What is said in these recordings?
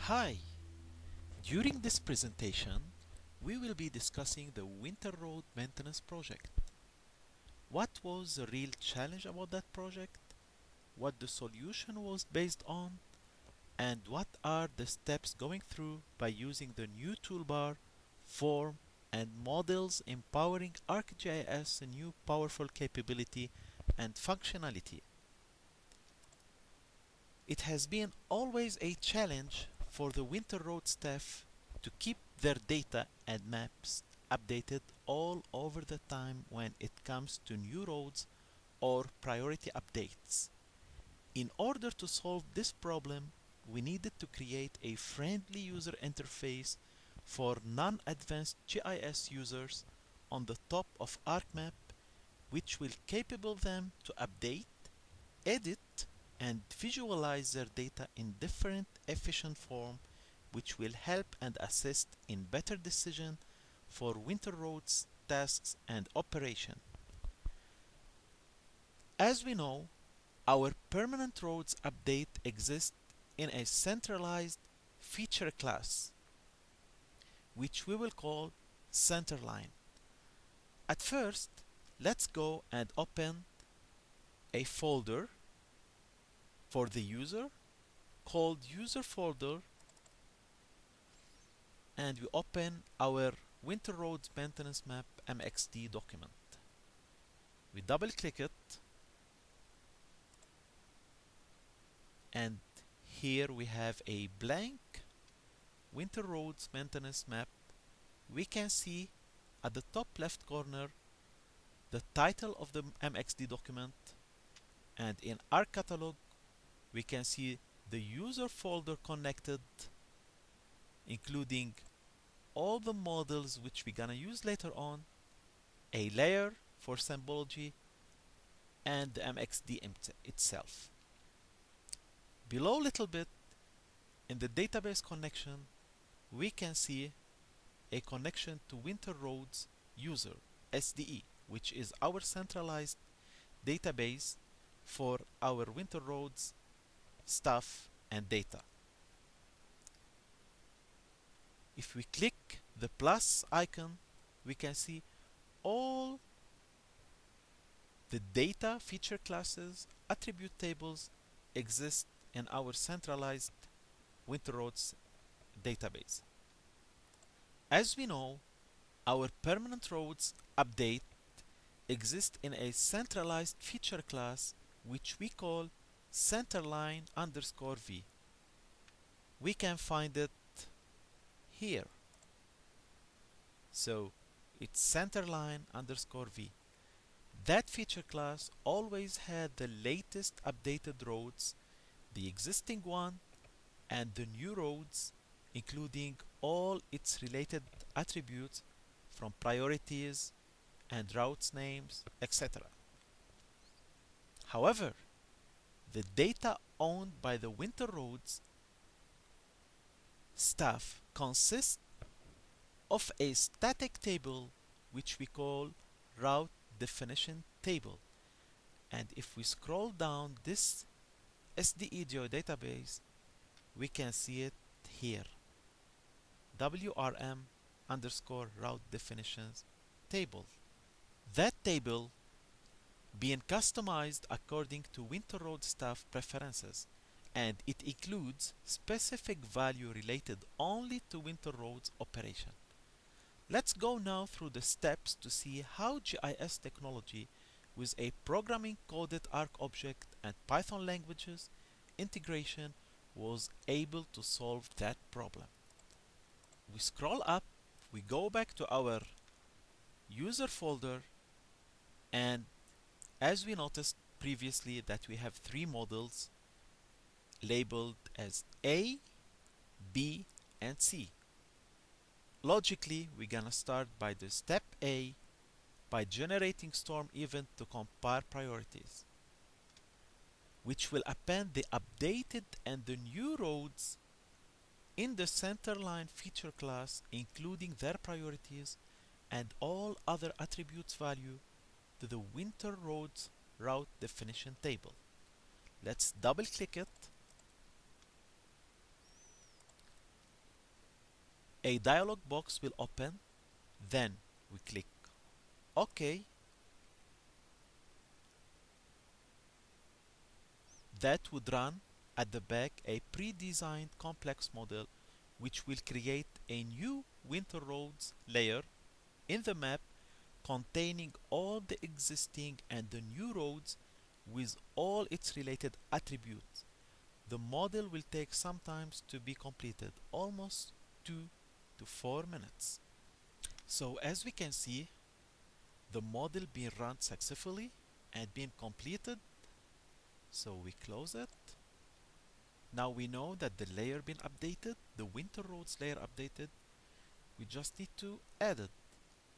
Hi! During this presentation, we will be discussing the Winter Road Maintenance project. What was the real challenge about that project? What the solution was based on? And what are the steps going through by using the new toolbar, form, and models empowering ArcGIS a new powerful capability and functionality. It has been always a challenge for the Winter Road staff to keep their data and maps updated all over the time when it comes to new roads or priority updates. In order to solve this problem, we needed to create a friendly user interface for non-advanced GIS users on the top of ArcMap, which will capable them to update, edit, and visualize their data in different efficient form, which will help and assist in better decision for winter roads tasks and operation. As we know, our permanent roads update exists in a centralized feature class, which we will call centerline. At first, let's go and open a folder for the user called user folder, and we open our Winter Roads Maintenance Map MXD document. We double click it, and here we have a blank Winter Roads Maintenance Map. We can see at the top left corner the title of the MXD document, and in our catalog we can see the user folder connected, including all the models which we're gonna use later on, a layer for symbology, and the MXD itself. Below a little bit, in the database connection, we can see a connection to Winter Roads User, SDE, which is our centralized database for our Winter Roads stuff and data. If we click the plus icon, we can see all the data feature classes, attribute tables exist in our centralized Winter Roads database. As we know, our permanent roads update exists in a centralized feature class which we call centerline_v. We can find it here. So it's centerline_v. That feature class always had the latest updated roads, the existing one, and the new roads, including all its related attributes from priorities and routes names, etc. However, the data owned by the Winter Roads staff consists of a static table which we call route definition table. And if we scroll down this SDE geodatabase, we can see it here. WRM_route definitions table. That table being customized according to Winter Road staff preferences, and it includes specific value related only to Winter Roads operation. Let's go now through the steps to see how GIS technology with a programming coded ArcObject and Python languages integration was able to solve that problem. We scroll up, we go back to our user folder, and as we noticed previously that we have three models labeled as A, B, and C. Logically, we're gonna start by the step A by generating storm event to compare priorities, which will append the updated and the new roads in the centerline feature class, including their priorities and all other attributes value to the Winter Roads route definition table. Let's double click it, a dialog box will open. Then we click OK. That would run at the back a pre-designed complex model which will create a new WinterRoads layer in the map containing all the existing and the new roads with all its related attributes. The model will take some time to be completed, almost 2 to 4 minutes. So as we can see, the model being run successfully and being completed. So we close it. Now we know that the layer been updated, the WinterRoads layer updated. We just need to add it.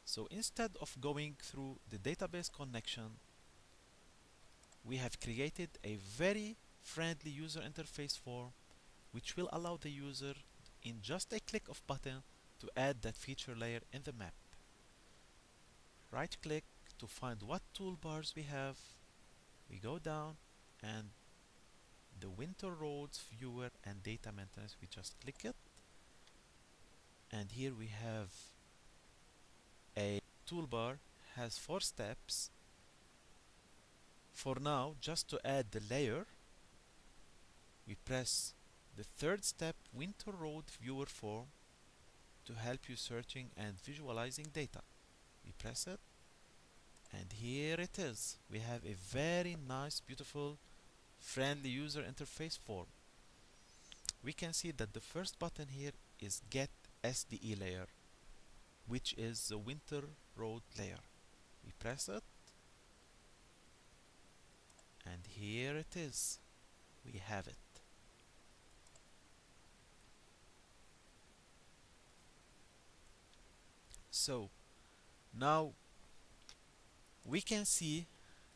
So instead of going through the database connection, we have created a very friendly user interface form which will allow the user in just a click of button to add that feature layer in the map. Right click to find what toolbars we have. We go down and the WinterRoads viewer and data maintenance, we just click it. And here we have a toolbar, has 4 steps. For now, just to add the layer, we press the 3rd step, WinterRoads viewer form, to help you searching and visualizing data. We press it, and here it is. We have a very nice, beautiful, friendly user interface form. We can see that the first button here is Get SDE layer, which is the WinterRoads layer. We press it, and here it is. We have it. So now we can see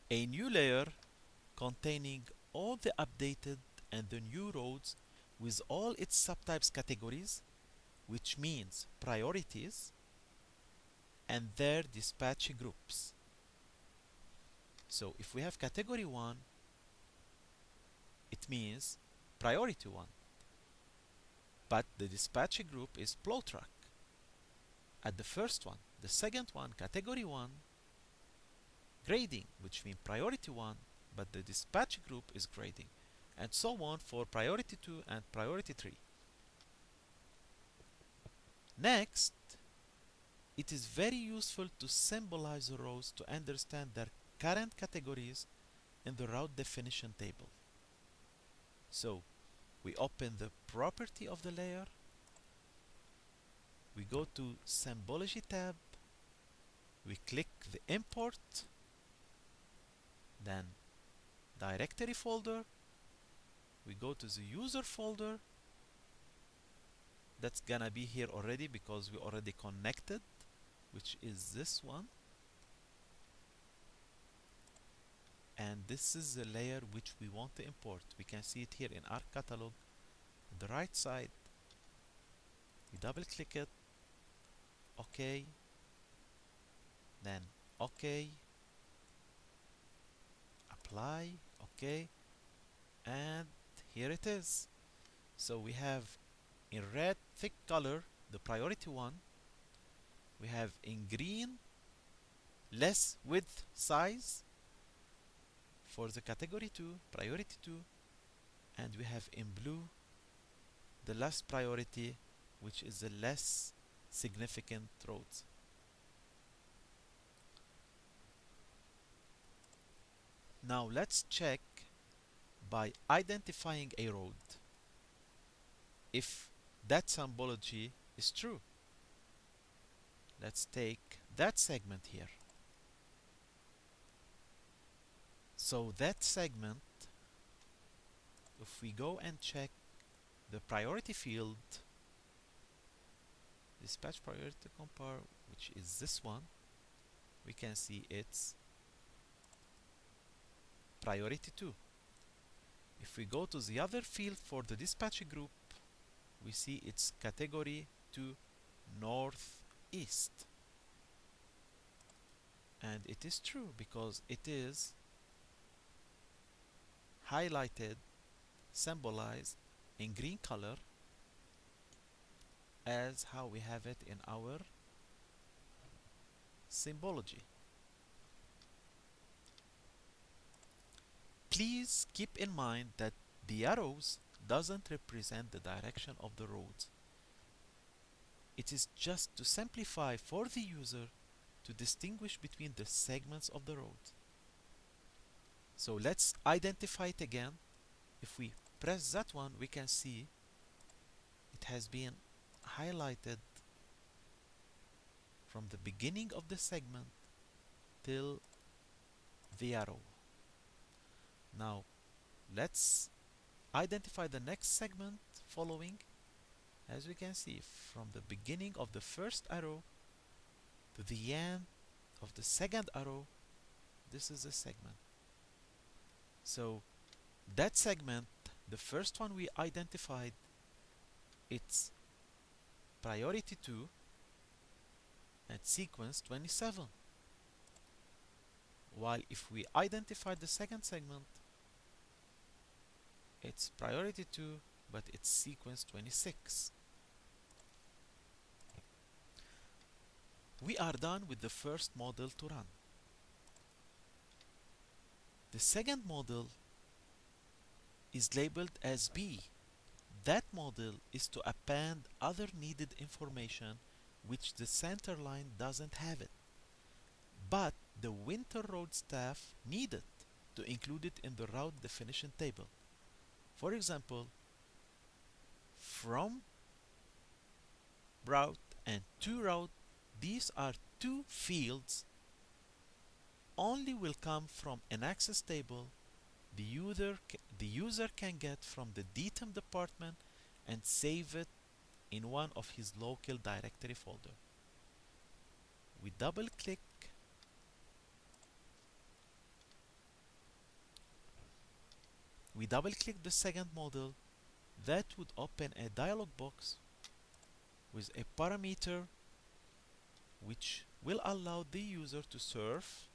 a new layer containing all the updated and the new roads with all its subtypes categories, which means priorities, and their dispatch groups. So if we have category 1, it means priority 1. But the dispatch group is plow truck at the first one. The second one, category 1, grading, which means priority 1, but the dispatch group is grading, and so on for priority 2 and priority 3. Next, it is very useful to symbolize the rows to understand their current categories in the route definition table. So we open the property of the layer, we go to Symbology tab, we click the import, then directory folder, we go to the user folder. That's gonna be here already because we already connected, which is this one. And this is the layer which we want to import. We can see it here in our catalog on the right side. We double click it, OK, then OK, apply, OK, and here it is. So we have in red thick color the priority 1, we have in green less width size for the category 2, priority 2, and we have in blue the last priority, which is the less significant roads. Now let's check by identifying a road if that symbology is true. Let's take that segment here. So that segment, if we go and check the priority field, dispatch priority compare, which is this one, we can see it's priority 2. If we go to the other field for the dispatch group, we see it's category 2 northeast. And it is true because it is highlighted, symbolized in green color as how we have it in our symbology. Please keep in mind that the arrows doesn't represent the direction of the roads. It is just to simplify for the user to distinguish between the segments of the road. So let's identify it again. If we press that one, we can see it has been highlighted from the beginning of the segment till the arrow. Now let's identify the next segment following. As we can see, from the beginning of the first arrow to the end of the second arrow, this is a segment. So that segment, the first one we identified, it's priority 2 and sequence 27. While if we identify the second segment, it's priority 2 but it's sequence 26. We are done with the first model to run. The second model is labeled as B. That model is to append other needed information which the center line doesn't have it, but the WinterRoads staff needed to include it in the route definition table. For example, from route and to route, these are two fields only will come from an access table the user can get from the DTEM department and save it in one of his local directory folder. We double click the second model. That would open a dialog box with a parameter which will allow the user to surf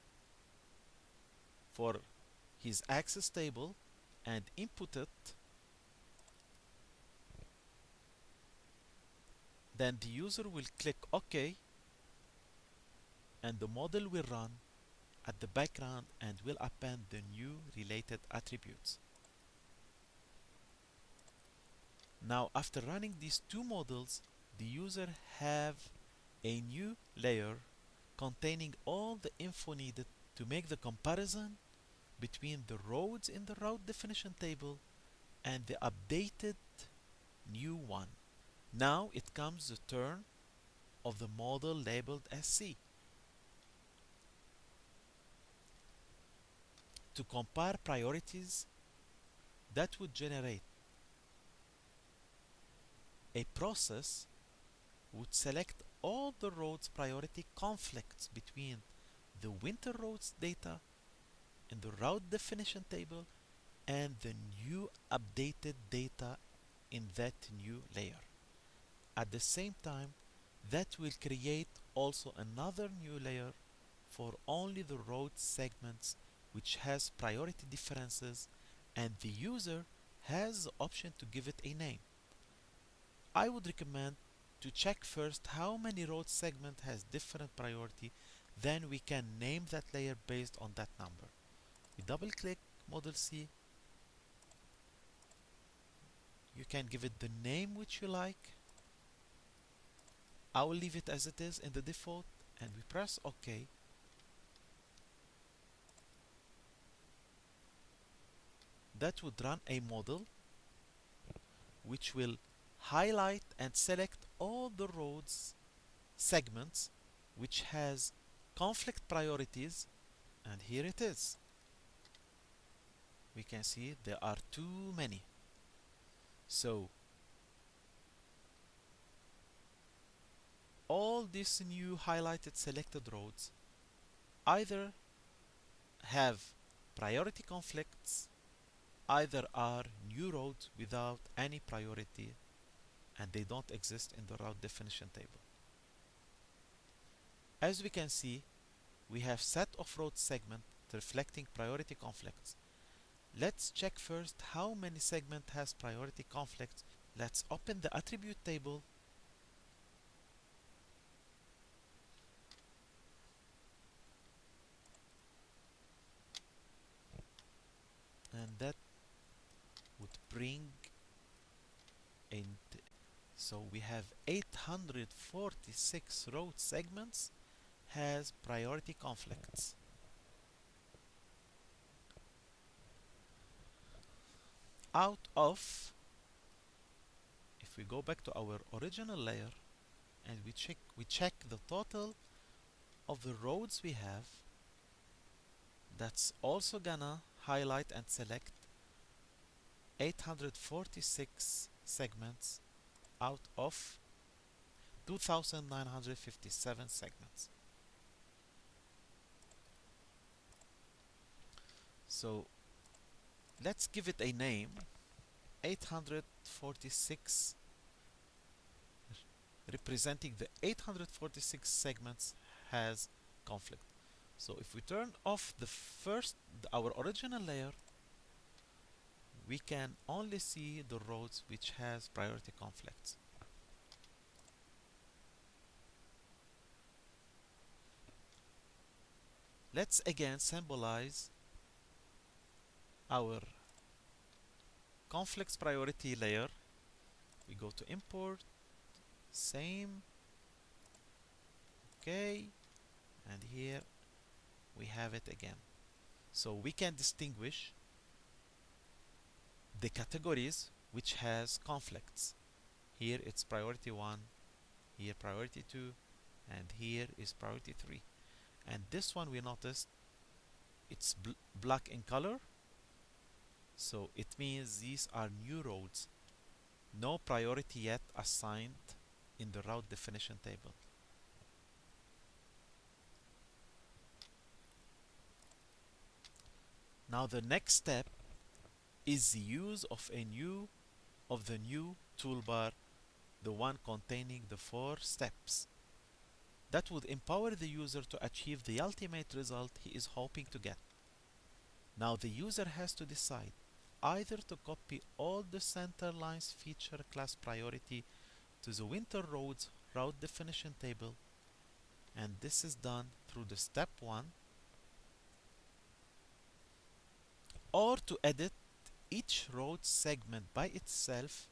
for his access table and input it. Then the user will click OK and the model will run at the background and will append the new related attributes. Now after running these two models, the user have a new layer containing all the info needed to make the comparison between the roads in the route definition table and the updated new one. Now it comes the turn of the model labeled as C. To compare priorities, that would generate a process would select all the roads priority conflicts between the WinterRoads data in the route definition table and the new updated data in that new layer. At the same time, that will create also another new layer for only the road segments which has priority differences, and the user has the option to give it a name. I would recommend to check first how many road segment has different priority, then we can name that layer based on that number. We double click model C. You can give it the name which you like. I will leave it as it is in the default and we press OK. That would run a model which will highlight and select all the roads segments which has conflict priorities, and here it is. We can see there are too many. So all these new highlighted selected roads either have priority conflicts, either are new roads without any priority, and they don't exist in the route definition table. As we can see, we have set of road segment reflecting priority conflicts. Let's check first how many segment has priority conflicts. Let's open the attribute table and that would bring in. So we have 846 road segments has priority conflicts. Out of, if we go back to our original layer and we check the total of the roads we have, that's also gonna highlight and select 846 segments out of 2,957 segments. So let's give it a name. 846, representing the 846 segments has conflict. So if we turn off our original layer, we can only see the roads which has priority conflicts. Let's again symbolize our conflicts priority layer. We go to import, same, okay, and here we have it again. So we can distinguish the categories which has conflicts. Here it's priority 1, here priority 2, and here is priority 3. And this one we noticed it's black in color, so it means these are new roads, no priority yet assigned in the route definition table. Now the next step is the use of the new toolbar, the one containing the 4 steps. That would empower the user to achieve the ultimate result he is hoping to get. Now the user has to decide either to copy all the center lines feature class priority to the WinterRoads route definition table, and this is done through the step 1, or to edit each road segment by itself,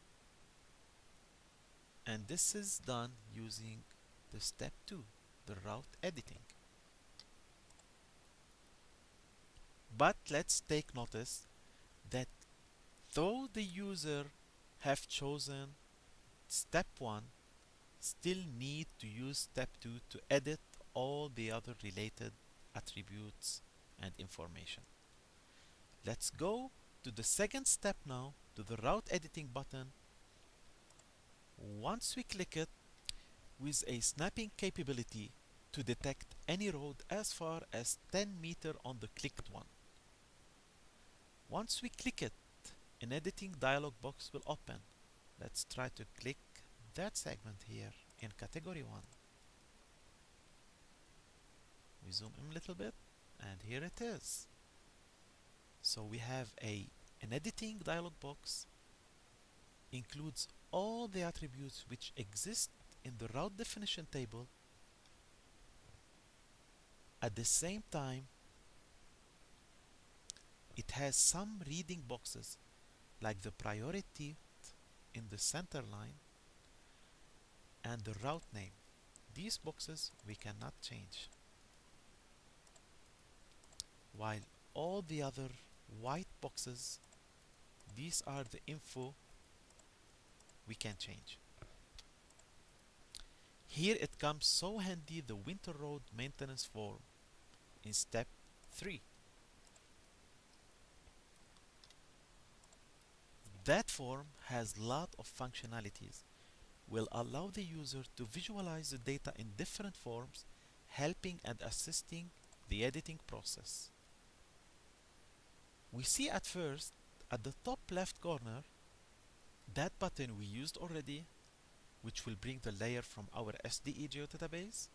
and this is done using the step 2, the route editing. But let's take notice that though the user have chosen step 1, still need to use step 2 to edit all the other related attributes and information. Let's go to the second step now, to the route editing button. Once we click it, with a snapping capability to detect any road as far as 10 meters on the clicked one. Once we click it, an editing dialog box will open. Let's try to click that segment here in category 1. We zoom in a little bit, and here it is. So we have an editing dialog box, includes all the attributes which exist in the route definition table. At the same time, it has some reading boxes like the priority in the center line and the route name. These boxes we cannot change, while all the other white boxes, these are the info we can change. Here it comes so handy, the WinterRoads maintenance form in step 3. That form has lot of functionalities, will allow the user to visualize the data in different forms, helping and assisting the editing process. We see at first, at the top left corner, that button we used already, which will bring the layer from our SDE geodatabase.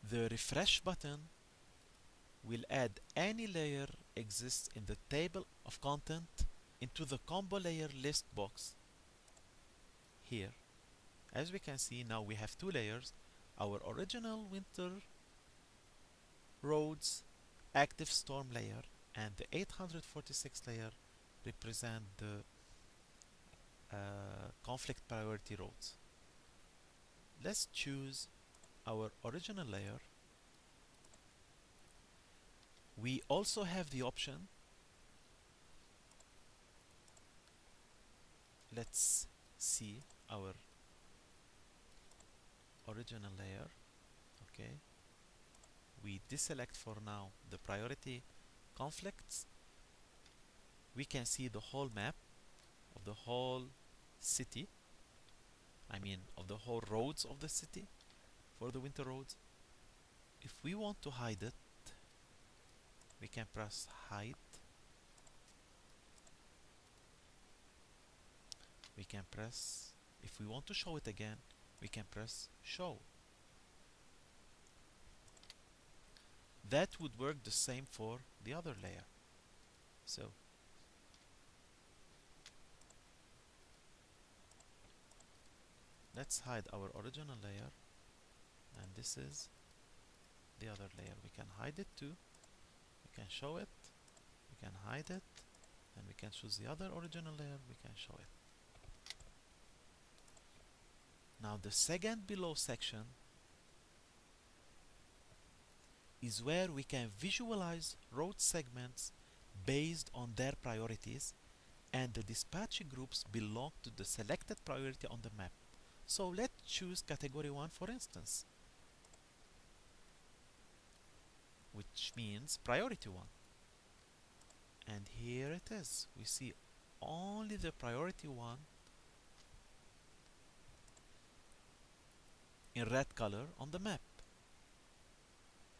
The refresh button will add any layer exists in the table of content into the combo layer list box here. As we can see, now we have 2 layers, our original WinterRoads active storm layer and the 846 layer represent the conflict priority roads. Let's choose our original layer. We also have the option, let's see our original layer. Okay, we deselect for now the priority conflicts. We can see the whole map of the whole city, I mean of the whole roads of the city for the winter roads. If we want to hide it, we can press hide. We can press, if we want to show it again, we can press show. That would work the same for the other layer. So let's hide our original layer, and this is the other layer. We can hide it too. We can show it. We can hide it. And we can choose the other original layer. We can show it. Now the second below section is where we can visualize road segments based on their priorities, and the dispatch groups belong to the selected priority on the map. So let's choose category 1 for instance, which means priority 1. And here it is. We see only the priority 1 in red color on the map.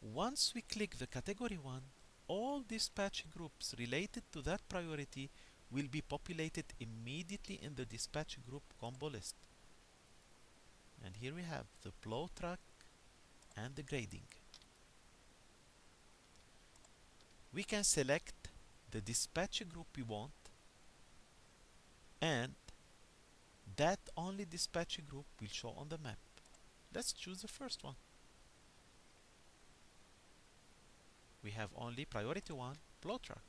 Once we click the category 1, all dispatch groups related to that priority will be populated immediately in the dispatch group combo list. And here we have the plow truck and the grading. We can select the dispatch group we want, and that only dispatch group will show on the map. Let's choose the first one. We have only priority 1 plow truck.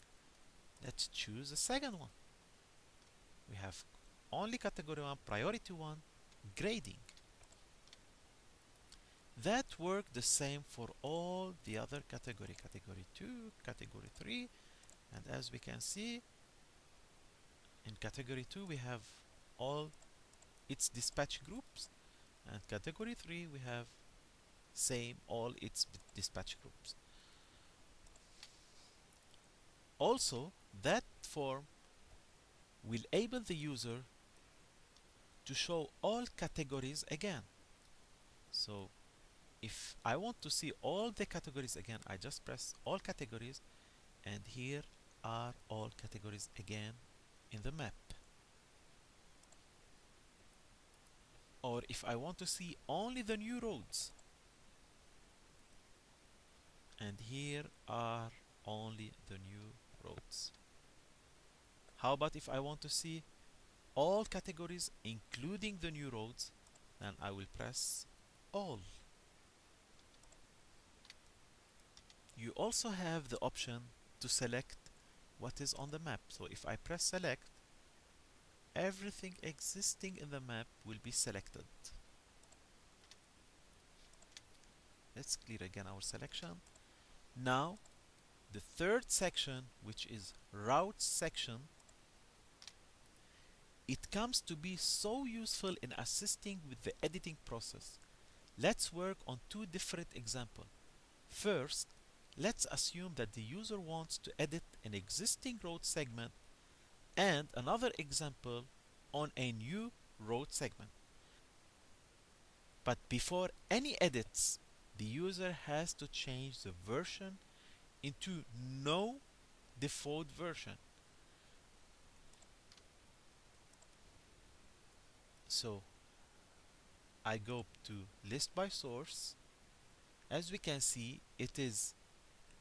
Let's choose the second one. We have only category 1 priority 1 grading. That worked the same for all the other category 2, category 3, and as we can see, in category 2 we have all its dispatch groups, and category 3 we have same all its dispatch groups. Also, that form will enable the user to show all categories again. So if I want to see all the categories again, I just press all categories, and here are all categories again in the map. Or if I want to see only the new roads, and here are only the new roads. How about if I want to see all categories including the new roads? Then I will press all. You also have the option to select what is on the map. So if I press select, everything existing in the map will be selected. Let's clear again our selection. Now the third section, which is routes section, it comes to be so useful in assisting with the editing process. Let's work on two different examples. First, let's assume that the user wants to edit an existing road segment, and another example on a new road segment. But before any edits, the user has to change the version into no default version. So I go to list by source. As we can see, it is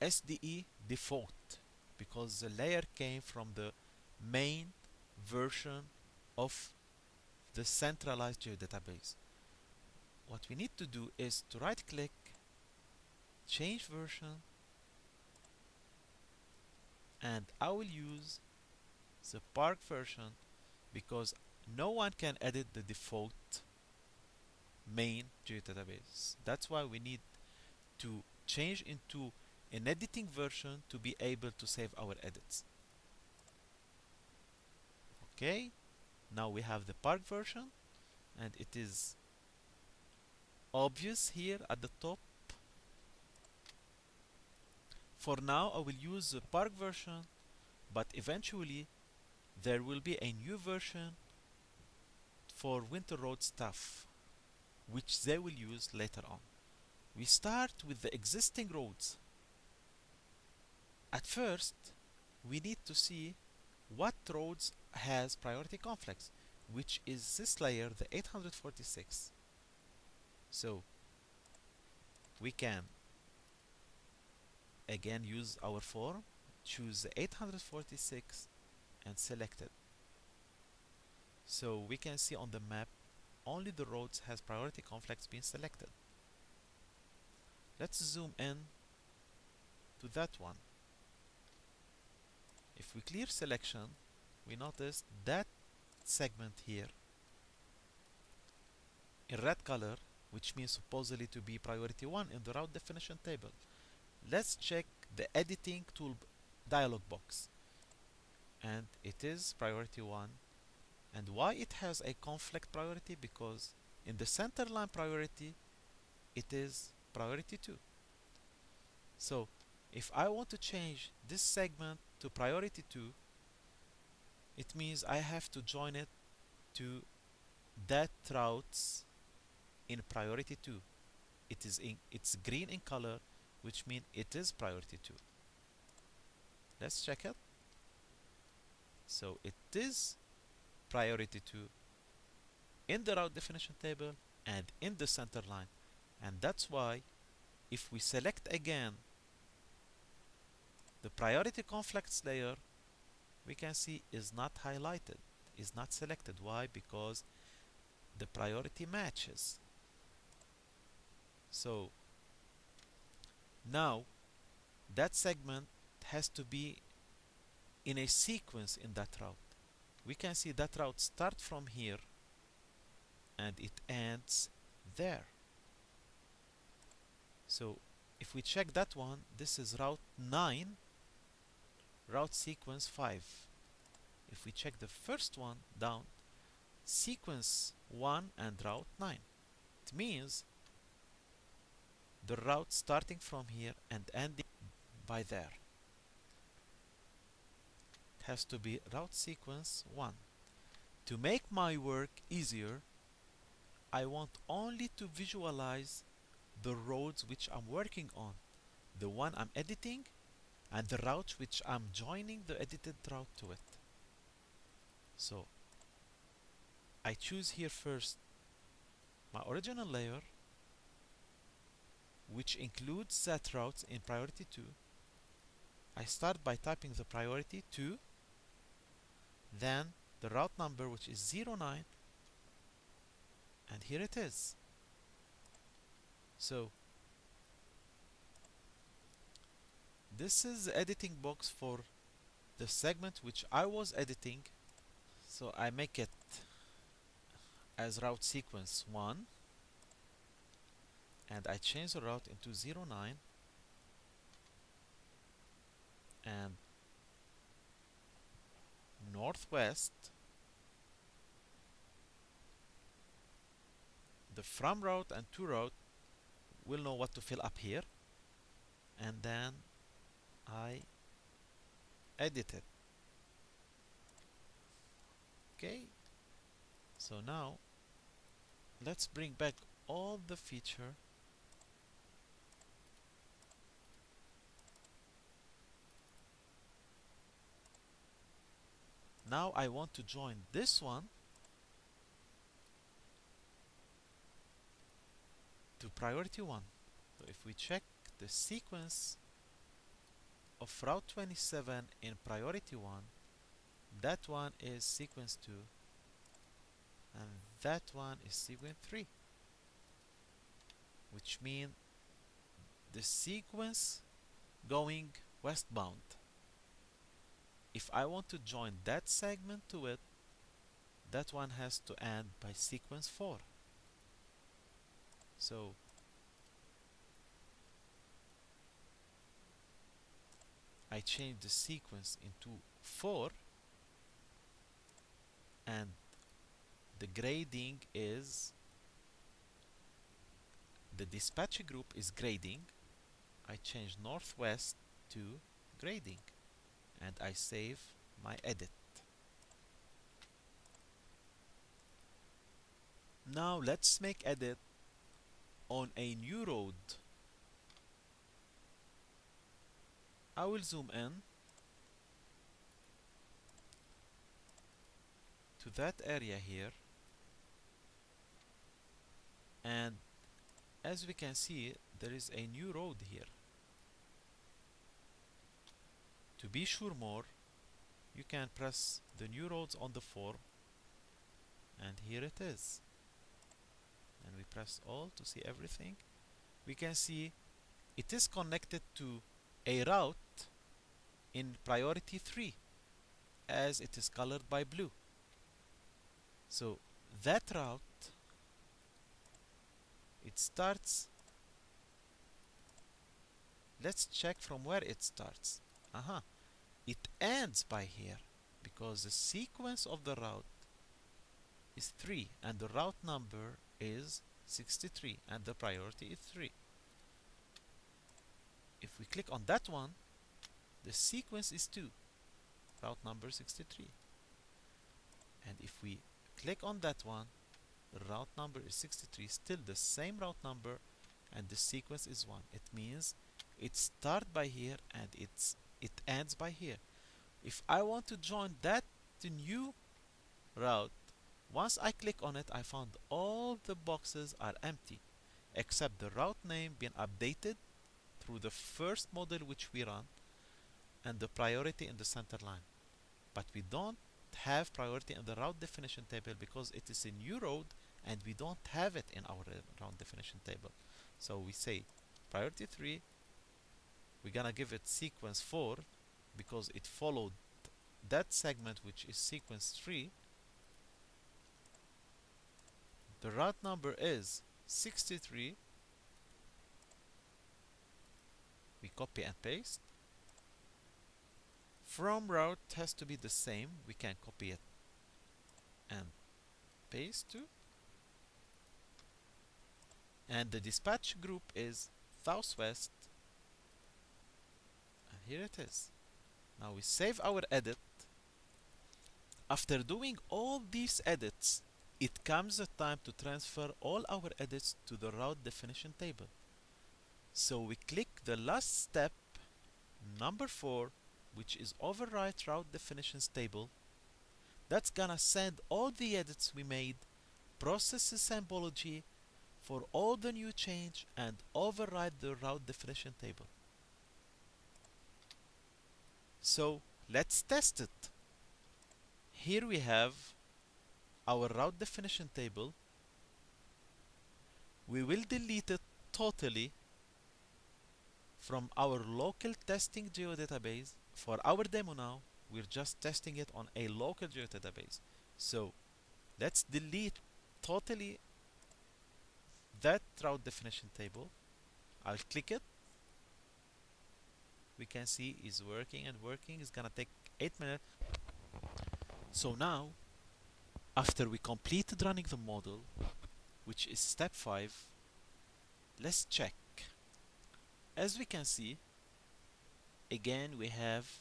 SDE default because the layer came from the main version of the centralized geodatabase. What we need to do is to right click, change version, and I will use the park version because no one can edit the default main geodatabase. That's why we need to change into an editing version to be able to save our edits. Okay, now we have the park version and it is obvious here at the top. For now I will use the park version, but eventually there will be a new version for WinterRoads stuff which they will use later on. We start with the existing roads. At first we need to see what roads has priority conflicts, which is this layer, the 846. So we can again use our form, choose the 846 and select it. So we can see on the map only the roads has priority conflicts being selected. Let's zoom in to that one. If we clear selection, we notice that segment here in red color, which means supposedly to be priority 1 in the route definition table. Let's check the editing tool dialog box, and it is priority 1. And why it has a conflict priority? Because in the center line priority it is priority 2. So if I want to change this segment to priority 2, it means I have to join it to that routes in priority 2. It's green in color, which means it is priority 2. Let's check it. So it is priority 2 in the route definition table and in the center line. And that's why if we select again the priority conflicts layer, we can see is not highlighted, is not selected. Why? Because the priority matches. So now that segment has to be in a sequence in that route. We can see that route starts from here and it ends there. So if we check that one, this is route 9, route sequence 5. If we check the first one down, sequence 1 and route 9. It means the route starting from here and ending by there. It has to be route sequence 1. To make my work easier, I want only to visualize the roads which I'm working on, the one I'm editing and the route which I'm joining the edited route to it. So I choose here first my original layer, which includes that route in priority 2. I start by typing the priority 2, then the route number, which is 09, and here it is. So this is the editing box for the segment which I was editing. So I make it as route sequence 1 and I change the route into 09 and northwest. The from route and to route will know what to fill up here, and then I edit it. Okay, so now let's bring back all the feature. Now I want to join this one to priority 1. So if we check the sequence of route 27 in priority 1, that one is sequence 2 and that one is sequence 3, which means the sequence going westbound if I want to join that segment to it, that one has to end by sequence 4. So I change the sequence into 4, and the grading is, the dispatch group is grading. I change northwest to grading, and I save my edit. Now let's make edit on a new road. I will zoom in to that area here, and as we can see, there is a new road here. To be sure more, you can press the new roads on the form, and here it is. And we press all to see everything. We can see it is connected to a route in priority 3, as it is colored by blue. So that route, it starts, let's check from where it starts. It ends by here, because the sequence of the route is 3 and the route number is 63 and the priority is 3. If we click on that one, the sequence is 2, route number 63. And if we click on that one, the route number is 63, still the same route number, and the sequence is 1. It means it starts by here and it ends by here. If I want to join that new route, once I click on it, I found all the boxes are empty except the route name being updated through the first model which we run and the priority in the center line. But we don't have priority in the route definition table because it is a new road and we don't have it in our route definition table. So we say priority 3, we're gonna give it sequence 4 because it followed that segment which is sequence 3. The route number is 63. We copy and paste. From route has to be the same. We can copy it and paste too. And the dispatch group is southwest. And here it is. Now we save our edit. After doing all these edits, it comes the time to transfer all our edits to the route definition table. So we click the last step, number 4, which is overwrite route definitions table. That's gonna send all the edits we made, process the symbology for all the new change, and override the route definition table. So let's test it. Here we have our route definition table. We will delete it totally from our local testing geodatabase. For our demo now, we're just testing it on a local geodatabase. So let's delete totally that route definition table. I'll click it. We can see it's working and working. It's gonna take 8 minutes. So now, after we completed running the model, which is step 5, let's check. As we can see, again we have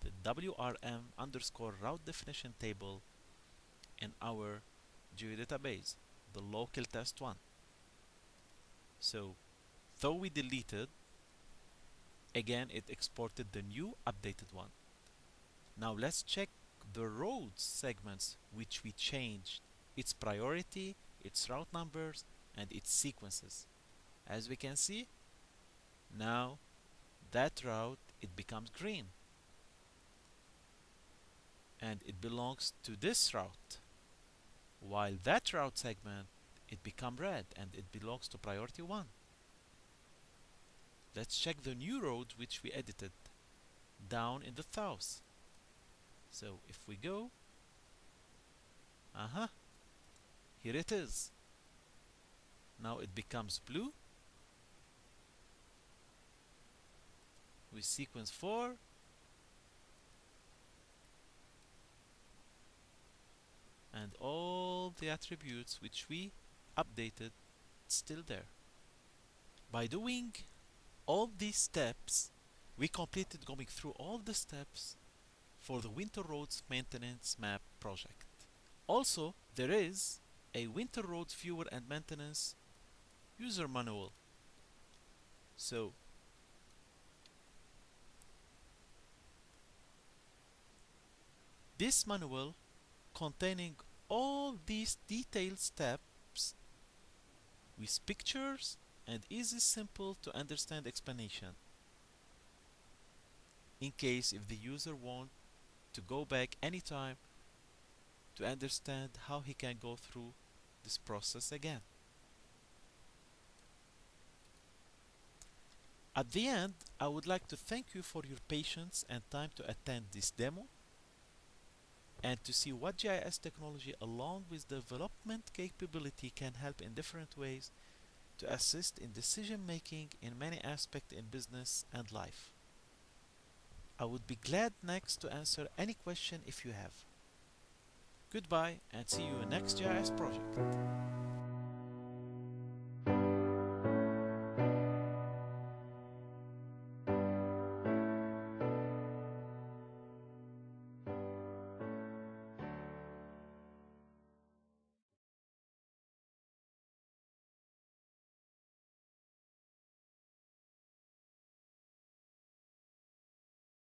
the WRM underscore route definition table in our geodatabase, the local test one. So, though we deleted, again it exported the new updated one. Now let's check the roads segments which we changed, its priority, its route numbers, and its sequences. As we can see, now that route, it becomes green. And it belongs to this route. While that route segment, it becomes red and it belongs to priority 1. Let's check the new road which we edited down in the south. So if we go, here it is. Now it becomes blue with sequence 4, and all the attributes which we updated still there. By doing all these steps, we completed going through all the steps for the WinterRoads maintenance map project. Also, there is a WinterRoads viewer and maintenance user manual. So this manual containing all these detailed steps with pictures and easy simple to understand explanation in case if the user wants to go back anytime to understand how he can go through this process again. At the end, I would like to thank you for your patience and time to attend this demo and to see what GIS technology along with development capability can help in different ways to assist in decision making in many aspects in business and life. I would be glad next to answer any question if you have. Goodbye and see you in next GIS project.